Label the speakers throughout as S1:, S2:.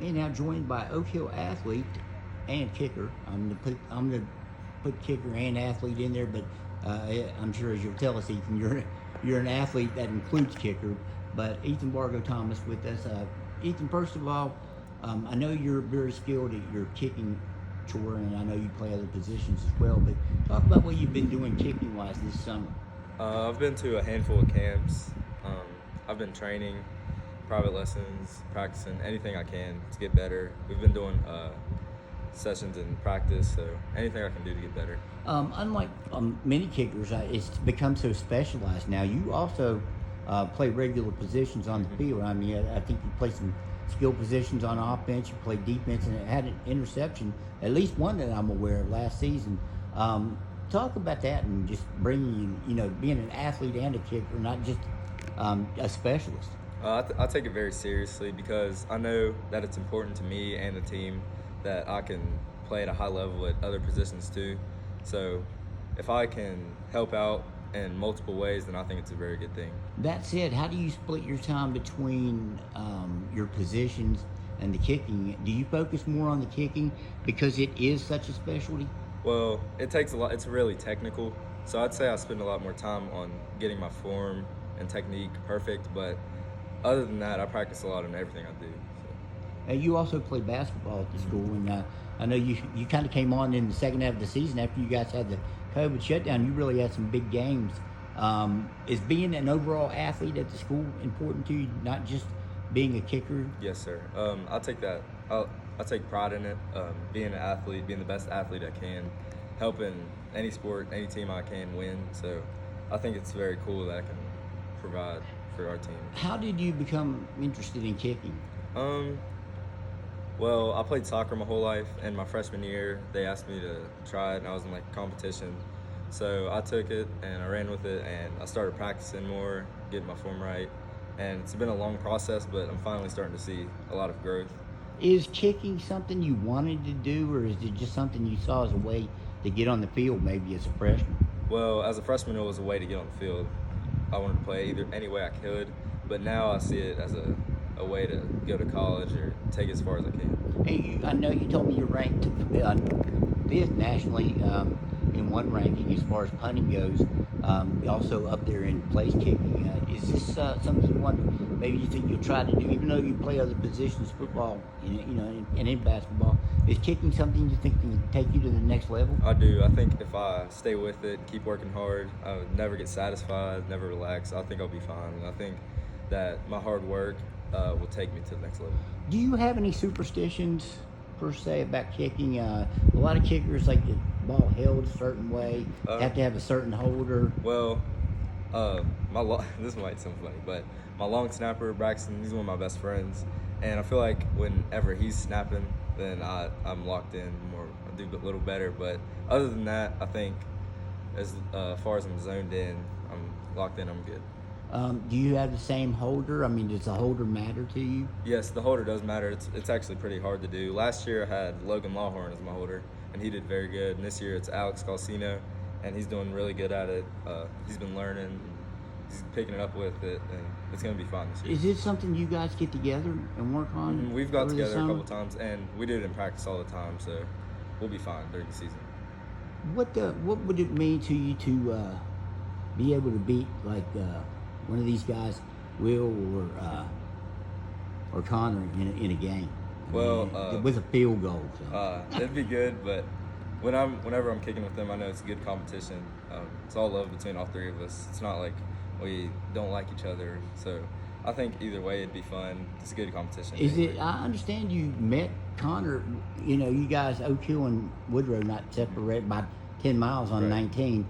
S1: and now joined by Oak Hill athlete and kicker. I'm gonna put kicker and athlete in there, but I'm sure as you'll tell us, Ethan, you're an athlete that includes kicker. But Ethan Vargo-Thomas with us. Ethan, first of all, I know you're very skilled at your kicking chore, and I know you play other positions as well. But talk about what you've been doing kicking wise this summer.
S2: I've been to a handful of camps. I've been training, private lessons, practicing anything I can to get better. We've been doing sessions in practice, so anything I can do to get better.
S1: Unlike many kickers, it's become so specialized now. You also play regular positions on the field. I mean, I think you play some skill positions on offense. You play defense, and it had an interception, at least one that I'm aware of last season. Talk about that and just bringing, being an athlete and a kicker, not just a specialist.
S2: I take it very seriously because I know that it's important to me and the team that I can play at a high level at other positions too. So if I can help out in multiple ways, then I think it's a very good thing.
S1: That said, how do you split your time between your positions and the kicking? Do you focus more on the kicking because it is such a specialty?
S2: Well, it takes a lot. It's really technical. So I'd say I spend a lot more time on getting my form and technique perfect. But other than that, I practice a lot in everything I do. So.
S1: You also play basketball at the school, and I know you kind of came on in the second half of the season after you guys had the COVID shutdown. You really had some big games. Is being an overall athlete at the school important to you, not just being a kicker?
S2: Yes, sir. I'll take that. I take pride in it. Being an athlete, being the best athlete I can, helping any sport, any team I can win. So I think it's very cool that I can provide for our team.
S1: How did you become interested in kicking?
S2: Well, I played soccer my whole life, and my freshman year, they asked me to try it, and I was in competition. So I took it, and I ran with it, and I started practicing more, getting my form right. And it's been a long process, but I'm finally starting to see a lot of growth.
S1: Is kicking something you wanted to do, or is it just something you saw as a way to get on the field, maybe as a freshman?
S2: Well, as a freshman, it was a way to get on the field. I wanted to play any way I could, but now I see it as a way to go to college or take it as far as I can.
S1: Hey, I know you told me you're ranked fifth nationally in one ranking as far as punting goes. Also up there in place kicking. Is this something you want? Maybe you think you'll try to do, even though you play other positions, football, and in basketball. Is kicking something you think can take you to the next level?
S2: I do. I think if I stay with it, keep working hard, I would never get satisfied, never relax. I think I'll be fine. And I think that my hard work will take me to the next level.
S1: Do you have any superstitions per se about kicking? A lot of kickers like the ball held a certain way, have to have a certain holder.
S2: Well, this might sound funny, but my long snapper Braxton, he's one of my best friends, and I feel like whenever he's snapping, then I'm locked in more. I do a little better, but other than that, I think as far as I'm zoned in, I'm locked in. I'm good.
S1: Do you have the same holder? I mean, does the holder matter to you?
S2: Yes, the holder does matter. It's actually pretty hard to do. Last year I had Logan Lawhorn as my holder, and he did very good. And this year it's Alex Calcino, and he's doing really good at it. He's been learning, he's picking it up with it, and it's going to be fun this year.
S1: Is it something you guys get together and work on?
S2: We've got together a couple times, and we do it in practice all the time, so we'll be fine during the season.
S1: What would it mean to you to be able to beat one of these guys, Will or Connor, in a game?
S2: Well,
S1: with a field goal. So.
S2: It'd be good, but whenever I'm kicking with them, I know it's a good competition. It's all love between all three of us. It's not like we don't like each other. So I think either way, it'd be fun. It's a good competition.
S1: I understand you met Connor. You guys, Oak Hill and Woodrow, not separated by 10 miles on 19.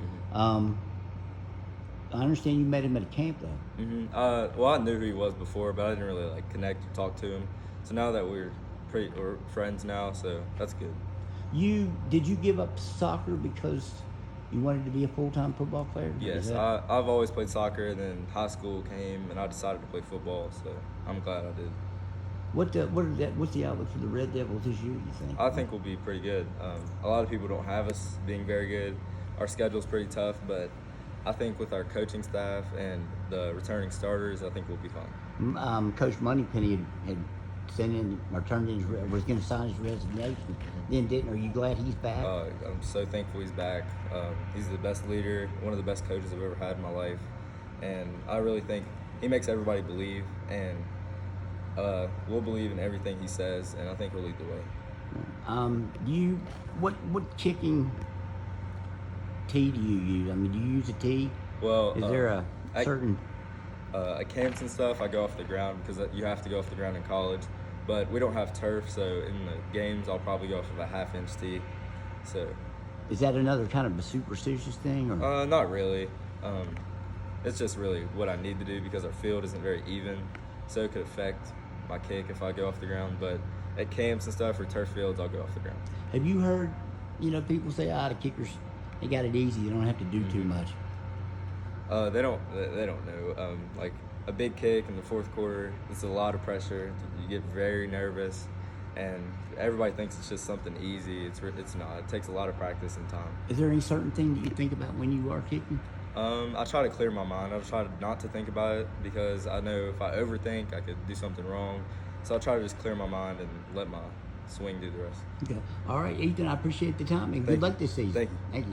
S1: I understand you met him at a camp though.
S2: Well, I knew who he was before, but I didn't really connect or talk to him. So now that we're friends now, so that's good.
S1: Did you give up soccer because you wanted to be a full-time football player?
S2: Yes, I've always played soccer, and then high school came, and I decided to play football. So I'm glad I did.
S1: What's the outlook for the Red Devils this year, you think?
S2: I think we'll be pretty good. A lot of people don't have us being very good. Our schedule's pretty tough, but I think with our coaching staff and the returning starters, I think we'll be fine.
S1: Coach Moneypenny had sent in or turned in was going to sign his resignation. Then didn't. Are you glad he's back?
S2: I'm so thankful he's back. He's the best leader, one of the best coaches I've ever had in my life, and I really think he makes everybody believe, and we'll believe in everything he says, and I think he'll lead the way.
S1: What kicking tee do you use? I mean, do you use a tee?
S2: Well,
S1: Is there a certain?
S2: At camps and stuff, I go off the ground because you have to go off the ground in college. But we don't have turf, so in the games, I'll probably go off of a half-inch tee. So,
S1: Is that another kind of a superstitious thing, or?
S2: not really. It's just really what I need to do because our field isn't very even, so it could affect my kick if I go off the ground. But at camps and stuff or turf fields, I'll go off the ground.
S1: Have you heard, people say, the kickers, they got it easy. They don't have to do too much.
S2: They don't know. Like a big kick in the fourth quarter, it's a lot of pressure. You get very nervous, and everybody thinks it's just something easy. It's not. It takes a lot of practice and time.
S1: Is there any certain thing that you think about when you are kicking?
S2: I try to clear my mind. I try not to think about it because I know if I overthink, I could do something wrong. So I try to just clear my mind and let my swing do the rest.
S1: Okay. All right, Ethan, I appreciate the time and good luck this season.
S2: Thank you.
S1: Thank you.